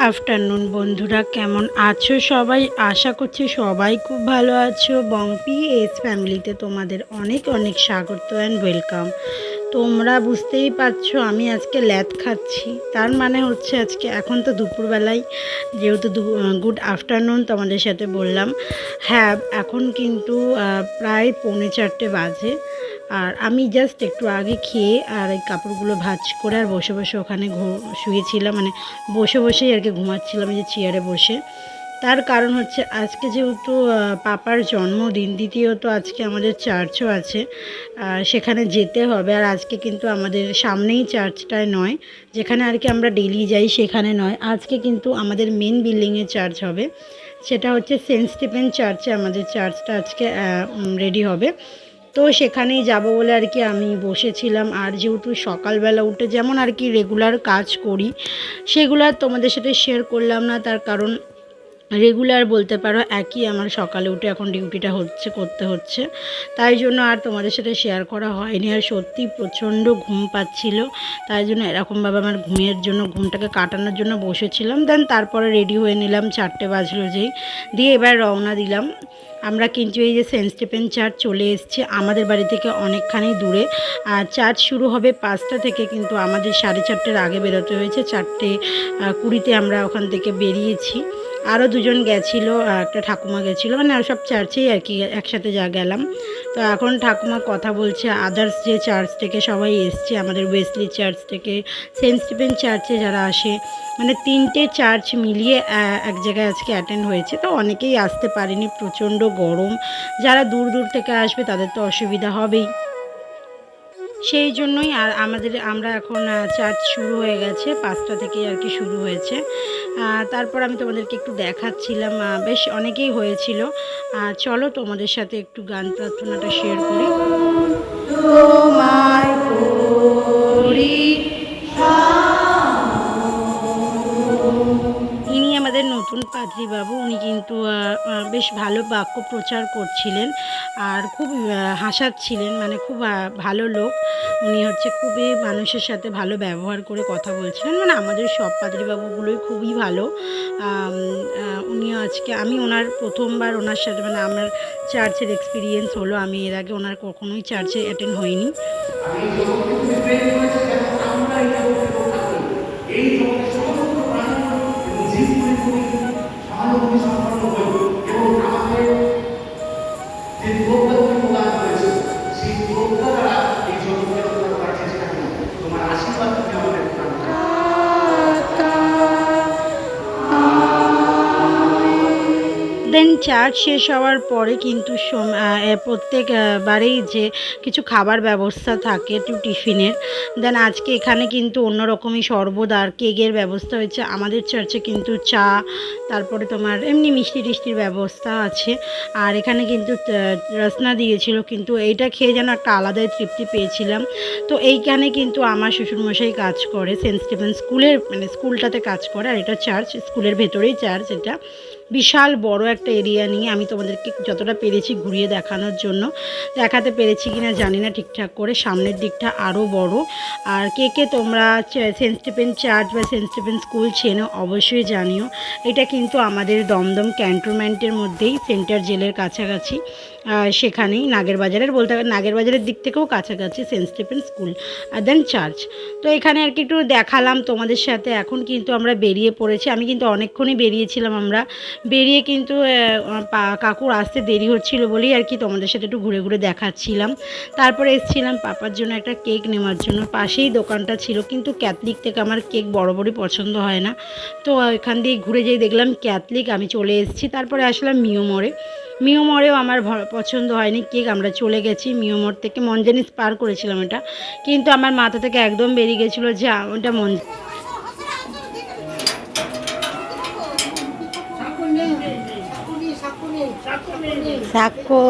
Afternoon বন্ধুরা, কেমন আছো সবাই? আশা করছি সবাই খুব ভালো আছো। বংপি এস ফ্যামিলিতে তোমাদের অনেক অনেক স্বাগত অ্যান্ড ওয়েলকাম। তোমরা বুঝতেই পারছো আমি আজকে ল্যাদ খাচ্ছি। তার মানে হচ্ছে আজকে এখন তো দুপুরবেলায়, যেহেতু গুড আফটারনুন তোমাদের সাথে বললাম। হ্যাঁ, এখন কিন্তু প্রায় 3:45 বাজে। আর আমি জাস্ট একটু আগে খেয়ে আর এই কাপড়গুলো ভাঁজ করে আর বসে বসে ওখানে শুয়েছিলাম, মানে বসে বসেই আর কি ঘুমাচ্ছিলাম, এই যে চেয়ারে বসে। তার কারণ হচ্ছে আজকে যেহেতু পাপার জন্মদিন, দ্বিতীয়ত আজকে আমাদের চার্চও আছে, সেখানে যেতে হবে। আর আজকে কিন্তু আমাদের সামনেই চার্চটায় নয়, যেখানে আর কি আমরা ডেলি যাই সেখানে নয়, আজকে কিন্তু আমাদের মেন বিল্ডিংয়ে চার্চ হবে। সেটা হচ্ছে সেন্ট স্টিফেন চার্চে আমাদের চার্চটা আজকে রেডি হবে। তো সেখানেই যাব বলে আর কি আমি বসেছিলাম। আর যেহেতু সকালবেলা উঠে যেমন আর কি রেগুলার কাজ করি, সেগুলো আর তোমাদের সাথে শেয়ার করলাম না। তার কারণ রেগুলার বলতে পারো একই আমার সকালে উঠে এখন ডিউটিটা করতে হচ্ছে, তাই জন্য আর তোমাদের সাথে শেয়ার করা হয়নি। আর সত্যি প্রচণ্ড ঘুম পাচ্ছিল, তাই জন্য এরকমভাবে আমার ঘুমটাকে কাটানোর জন্য বসেছিলাম। দেন তারপরে রেডি হয়ে নিলাম, 4টে বাজলো যেই, দিয়ে এবার রওনা দিলাম। আমরা কিন্তু এই যে সেন্ট স্টিফেন চার্চ চলে এসেছি, আমাদের বাড়ি থেকে অনেকখানি দূরে। আর চার্চ শুরু হবে 5টা থেকে, কিন্তু আমাদের 4:30-এর আগে বেরোতে হয়েছে। 4:20 আমরা ওখান থেকে বেরিয়েছি। আরও দুজন গেছিলো, একটা ঠাকুমা গেছিলো, মানে সব চার্চেই আর কি একসাথে গেলাম। তো এখন ঠাকুমা কথা বলছে। আদার্স যে চার্চ থেকে সবাই এসছে, আমাদের ওয়েসলি চার্চ থেকে, সেন্ট স্টিফেন চার্চে যারা আসে, মানে 3টে চার্চ মিলিয়ে এক জায়গায় আজকে অ্যাটেন্ড হয়েছে। তো অনেকেই আসতে পারেনি, প্রচণ্ড গরম। যারা দূর দূর থেকে আসবে তাদের তো অসুবিধা হবেই, সেই জন্যই। আর আমরা এখন চার্চ শুরু হয়ে গেছে, 5টা থেকে আর কি শুরু হয়েছে। তারপর আমি তোমাদেরকে একটু দেখাচ্ছিলাম, বেশ অনেকেই হয়েছিল। চলো তোমাদের সাথে একটু গান প্রার্থনাটা শেয়ার করি। তোমায় করি ইনি আমাদের নতুন পাদ্রী বাবু। উনি কিন্তু বেশ ভালো বাক্য প্রচার করছিলেন আর খুব হাসাচ্ছিলেন, মানে খুব ভালো লোক। উনি হচ্ছে খুবই মানুষের সাথে ভালো ব্যবহার করে কথা বলছিলেন, মানে আমাদের সব পাদ্রীবাবুগুলোই খুবই ভালো। উনিও আজকে, আমি ওনার প্রথমবার ওনার সাথে, মানে আমার চার্চের এক্সপিরিয়েন্স হলো। আমি এর আগে ওনার কখনোই চার্চে অ্যাটেন্ড হইনি। দেন চার্চ শেষ হওয়ার পরে কিন্তু প্রত্যেকবারেই যে কিছু খাবার ব্যবস্থা থাকে একটু টিফিনের। দেন আজকে এখানে কিন্তু অন্যরকমই শরবত আর কেকের ব্যবস্থা হয়েছে। আমাদের চার্চে কিন্তু চা, তারপরে তোমার এমনি মিষ্টি টিষ্টির ব্যবস্থা আছে। আর এখানে কিন্তু রসনা দিয়েছিল, কিন্তু এইটা খেয়ে যেন একটা আলাদাই তৃপ্তি পেয়েছিলাম। তো এইখানে কিন্তু আমার শ্বশুরমশাই কাজ করে সেন্ট স্টিফেন স্কুলের, মানে স্কুলটাতে কাজ করে। আর এটা চার্চ, স্কুলের ভেতরেই চার্চ। এটা বিশাল বড় একটা এরিয়া নিয়ে আমি তোমাদেরকে যতটা পেরেছি ঘুরিয়ে দেখাতে পেরেছি কিনা জানি না ঠিকঠাক করে। সামনের দিকটা আরও বড়। আর কে তোমরা সেন্ট স্টিফেন চার্চ বা সেন্ট স্টিফেন স্কুল চেনো অবশ্যই জানিও। এটা কিন্তু আমাদের দমদম ক্যান্টনমেন্টের মধ্যেই, সেন্টার জেলের কাছাকাছি, সেখানেই নাগেরবাজারের, বলতে নাগেরবাজারের দিক থেকেও কাছাকাছি সেন্ট স্টিফেন স্কুল আর দেন চার্চ। তো এখানে আর কি একটু দেখালাম তোমাদের সাথে। এখন কিন্তু আমরা বেরিয়ে পড়েছি, আমি কিন্তু অনেকক্ষণই বেরিয়েছিলাম। আমরা বেরিয়ে কিন্তু কাকুর আসতে দেরি হচ্ছিল বলেই আর কি তোমাদের সাথে একটু ঘুরে ঘুরে দেখাচ্ছিলাম। তারপরে এসেছিলাম পাপার জন্য একটা কেক নেওয়ার জন্য, পাশেই দোকানটা ছিল। কিন্তু ক্যাথলিক থেকে আমার কেক বড়ই পছন্দ হয় না, তো এখান দিয়ে ঘুরে যেয়ে দেখলাম ক্যাথলিক, আমি চলে এসেছি। তারপরে আসলাম মিওমরেও আমার পছন্দ হয়নি কেক, আমরা চলে গেছি মিওমর থেকে মঞ্জানিস পার করেছিলাম এটা, কিন্তু আমার মাথা থেকে একদম বেরিয়ে গেছিলো যে ওটা সাকো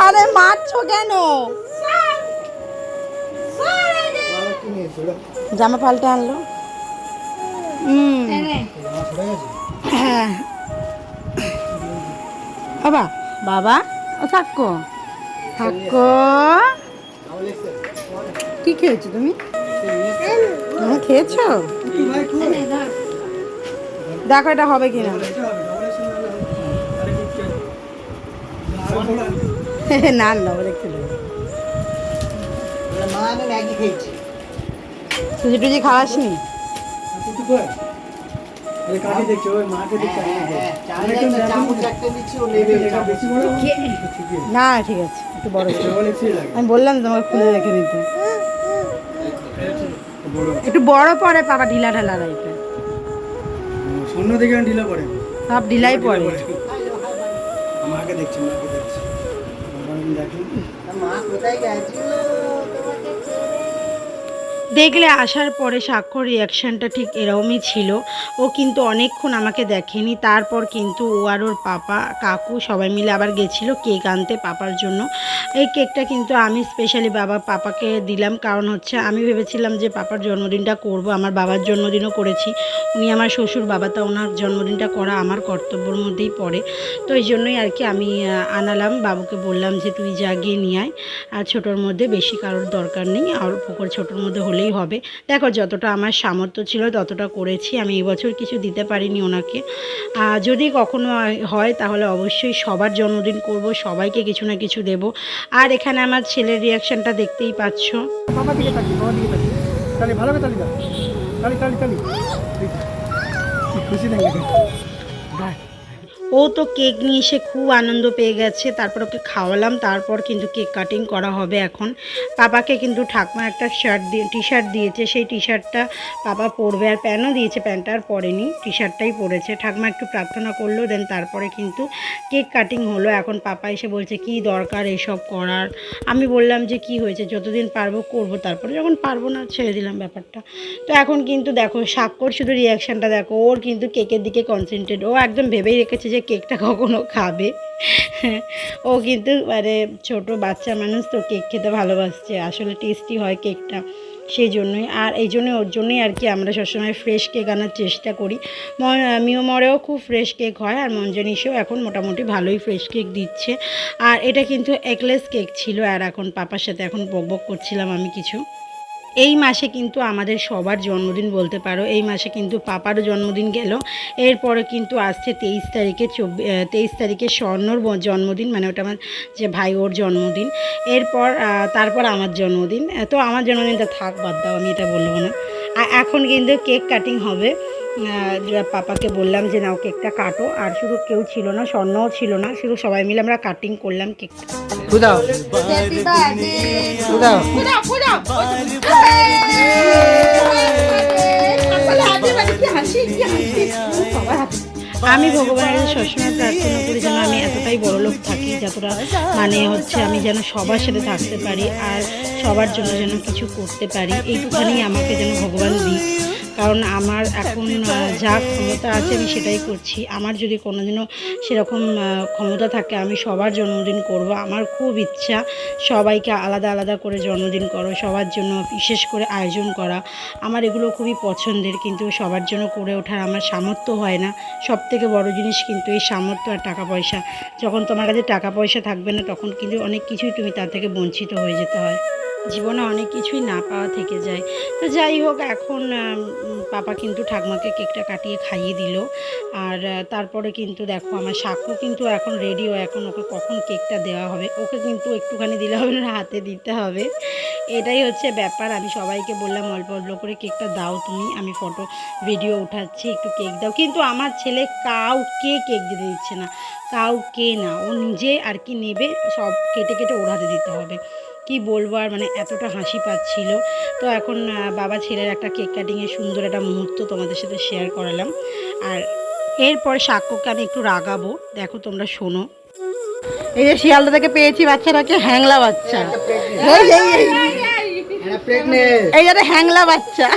আরে মারছো কেন? জামা পাল্টে আনলো। হ্যাঁ বাবা বাবা ও থাকো থাকো। কি খেয়েছো তুমি? খেয়েছো? দেখো এটা হবে কিনা। না না দেখতে সুজি টুজি খাওয়াসনি? না ঠিক আছে একটু বড়, আমি বললাম তোমাকে খুলে রেখে নিতে, একটু বড় পরে পাবা ঢিলা ঢালা রাইতে শূন্য থেকে ঢিলা পড়ে, সব ঢিলাই পড়ে। মাকে দেখছি মা কোথায় গেছে। দেখলে আসার পরে স্বাক্ষর রিয়াকশানটা ঠিক এরকমই ছিল। ও কিন্তু অনেকক্ষণ আমাকে দেখেনি, তারপর কিন্তু ও আর ওর পাপা কাকু সবাই মিলে আবার গেছিলো কেক আনতে পাপার জন্য। এই কেকটা কিন্তু আমি স্পেশালি পাপাকে দিলাম, কারণ হচ্ছে আমি ভেবেছিলাম যে পাপার জন্মদিনটা করব, আমার বাবার জন্মদিনও করেছি, উনি আমার শ্বশুর বাবা, তা ওনার জন্মদিনটা করা আমার কর্তব্যের মধ্যেই পড়ে। তো এই জন্যই আর কি আমি আনালাম, বাবুকে বললাম যে তুই যা গিয়ে নিয়ে আয়, আর ছোটোর মধ্যে বেশি কারোর দরকার নেই, আর পুকুর ছোটোর মধ্যে হলেই হবে। দেখো যতটা আমার সামর্থ্য ছিল ততটা করেছি, আমি এবছর কিছু দিতে পারিনি ওনাকে। যদি কখনো হয় তাহলে অবশ্যই সবার জন্মদিন করব, সবাইকে কিছু না কিছু দেব। আর এখানে আমার ছেলের রিয়াকশানটা দেখতেই পাচ্ছ। বাবা দিকে তাকি, বাবা দিকে তাকি, তালি ভালো করে তালি দাও, তালি তালি তালি, খুশি লাগে। ও তো কেক নিয়ে এসে খুব আনন্দ পেয়ে গেছে, তারপর ওকে খাওয়ালাম, তারপর কিন্তু কেক কাটিং করা হবে এখন। পাপাকে কিন্তু ঠাকমা একটা টি শার্ট দিয়েছে, সেই টি শার্টটা পাপা পরবে, আর প্যান্টও দিয়েছে, প্যান্টটা আর পরেনি, টি শার্টটাই পরেছে। ঠাকমা একটু প্রার্থনা করলো, দেন তারপরে কিন্তু কেক কাটিং হলো। এখন পাপা এসে বলছে কি দরকার এসব করার, আমি বললাম যে কি হয়েছে, যতদিন পারবো করব, তারপরে যখন পারবো না ছেড়ে দিলাম ব্যাপারটা। তো এখন কিন্তু দেখো স্বাক্ষর শুধু রিয়াকশানটা দেখো, ওর কিন্তু কেকের দিকে কনসেন্ট্রেট, ও একদম ভেবেই রেখেছে যে কেকটা কখনো খাবে। ও কিন্তু মানে ছোটো বাচ্চা মানুষ তো, কেক খেতে ভালোবাসছে, আসলে টেস্টি হয় কেকটা, সেই জন্যই। আর এই জন্যই ওর জন্যই আর কি আমরা সবসময় ফ্রেশ কেক আনার চেষ্টা করি। মিওমরেও খুব ফ্রেশ কেক হয়, আর মঞ্জনিসেও এখন মোটামুটি ভালোই ফ্রেশ কেক দিচ্ছে। আর এটা কিন্তু এগলেস কেক ছিল, আর এখন পাপার সাথে এখন বকবক করছিলাম আমি কিছু। এই মাসে কিন্তু আমাদের সবার জন্মদিন বলতে পারো, এই মাসে কিন্তু পাপারও জন্মদিন গেল, এরপরে কিন্তু আসছে 23 তারিখে স্বর্ণর জন্মদিন, মানে ওটা আমার যে ভাই ওর জন্মদিন, এরপর তারপর আমার জন্মদিন। তো আমার জন্মদিনটা থাক, বাদ দাও, আমি এটা বলবো না। আর এখন কিন্তু কেক কাটিং হবে, পাপাকে বললাম যে নাও কেকটা কাটো, আর শুধু কেউ ছিল না, স্বর্ণও ছিল না, শুধু সবাই মিলে আমরা কাটিং করলাম কেকটা। আমি ভগবানের কাছে সবসময় প্রার্থনা করি যেন আমি এতটাই বড়লোক থাকি, যতটা মানে হচ্ছে আমি যেন সবার সাথে থাকতে পারি, আর সবার জন্য যেন কিছু করতে পারি, এইটুখানি আমাকে যেন ভগবান দিই। কারণ আমার এখন যা ক্ষমতা আছে আমি সেটাই করছি। আমার যদি কোনোদিনও সেরকম ক্ষমতা থাকে আমি সবার জন্মদিন করব। আমার খুব ইচ্ছা সবাইকে আলাদা আলাদা করে জন্মদিন করো, সবার জন্য বিশেষ করে আয়োজন করা, আমার এগুলো খুবই পছন্দের, কিন্তু সবার জন্য করে ওঠার আমার সামর্থ্য হয় না। সবথেকে বড় জিনিস কিন্তু এই সামর্থ্য আর টাকা পয়সা। যখন তোমার কাছে টাকা পয়সা থাকবে না তখন কিন্তু অনেক কিছুই তুমি তার থেকে বঞ্চিত হয়ে যেতে হয়, জীবনে অনেক কিছুই না পাওয়া থেকে যায়। তো যাই হোক, এখন পাপা কিন্তু ঠাকমাকে কেকটা কাটিয়ে খাইয়ে দিল। আর তারপরে কিন্তু দেখো আমার সাক্ষ্য কিন্তু এখন রেডিও, এখন ওকে কখন কেকটা দেওয়া হবে, ওকে কিন্তু একটুখানি দিলে হবে না, হাতে দিতে হবে, এটাই হচ্ছে ব্যাপার। আমি সবাইকে বললাম অল্প অল্প করে কেকটা দাও তুমি, আমি ফটো ভিডিও উঠাচ্ছি, একটু কেক দাও, কিন্তু আমার ছেলে কাউকে কেক দিতে দিচ্ছে না, কাউকে না, ও নিজে আর কি নেবে, সব কেটে কেটে ওর হাতে দিতে হবে। কি বলবো আর, মানে এতটা হাসি পাচ্ছিল। তো এখন বাবা ছেলের একটা কেক কাটিংয়ের সুন্দর একটা মুহূর্ত তোমাদের সাথে শেয়ার করালাম। আর এরপর সাক্ষ্যকে আমি একটু রাগাবো, দেখো তোমরা শোনো। এই যে শিয়ালদা থেকে পেয়েছি বাচ্চাটাকে, হ্যাংলা বাচ্চা, এই যে হ্যাংলা বাচ্চা,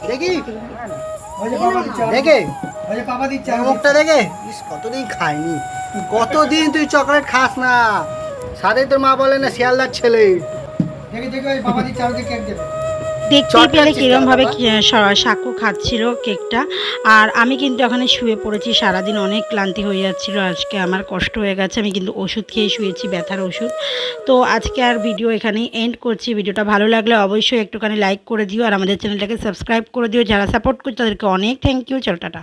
দেখি দেখে মুখটা দেখে, কতদিন খাইনি, কতদিন তুই চকলেট খাস না, সাথে তোর মা বলে না শিয়ালদার ছেলে। দেখি দেখি ওই বাবা দিচ্ছে, আমাকে কেক দেবে, দেখতেই পেলে চটকাচ্ছিস কীরমভাবে কেন সাকু খাচ্ছিল কেকটা। আর আমি কিন্তু ওখানে শুয়ে পড়েছি, সারাদিন অনেক ক্লান্তি হয়ে যাচ্ছিলো, আজকে আমার কষ্ট হয়ে গেছে, আমি কিন্তু ওষুধ খেয়ে শুয়েছি, ব্যথার ওষুধ। তো আজকে আর ভিডিও এখানেই এন্ড করছি। ভিডিওটা ভালো লাগলে অবশ্যই একটুখানি লাইক করে দিও আর আমাদের চ্যানেলটাকে সাবস্ক্রাইব করে দিও। যারা সাপোর্ট করছে তাদেরকে অনেক থ্যাংক ইউ। চলো টাটা।